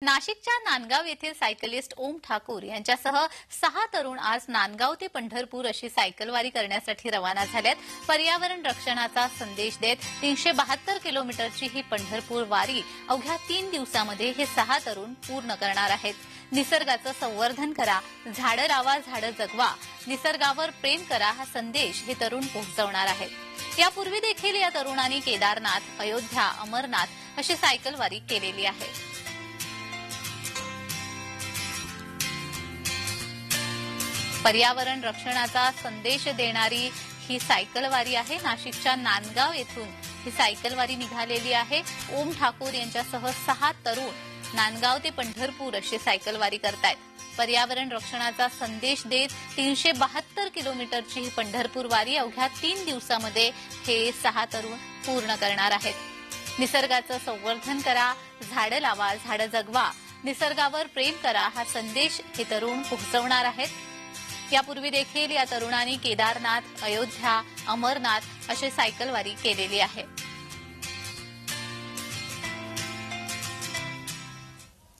नाशिकच्या नांदगाव येथील सायकलिस्ट ओम ठाकूर यांच्यासह 6 तरुण आज नांदगाव ते पंढरपूर अशी सायकलवारी करण्यासाठी रवाना झालेत। पर्यावरण रक्षणाचा संदेश देत 372 किलोमीटरची ही पंढरपूर वारी अवघ्या 3 दिवसांमध्ये हे 6 तरुण पूर्ण करणार आहेत। निसर्गाचं संवर्धन करा, झाडं लावा, झाडं जगवा, निसर्गावर प्रेम करा हा संदेश हे तरुण पोहोचवणार आहेत। यापूर्वी देखील या तरुणांनी केदारनाथ, अयोध्या, अमरनाथ अशी सायकलवारी केलेली आहे। पर्यावरण रक्षणाचा संदेश देणारी ही सायकलवारी आहे। नाशिकच्या नांदगाव येथून ही सायकलवारी निघालेली आहे। ओम ठाकूर यांच्यासह 6 तरुण नांदगाव ते पंढरपूर अशी सायकलवारी करतायत। पर्यावरण रक्षणाचा संदेश देत 372 किलोमीटरची ही पंढरपूर वारी अवघ्या 3 दिवसांमध्ये हे 6 तरुण पूर्ण करणार आहेत। निसर्गाचं संवर्धन करा, झाडं लावा, झाडं जगवा, निसर्गावर प्रेम करा हा संदेश हे तरुण पोहोचवणार आहेत। यापूर्वी देखील या तरुणांनी केदारनाथ, अयोध्या, अमरनाथ अशी सायकलवारी केलेली आहे।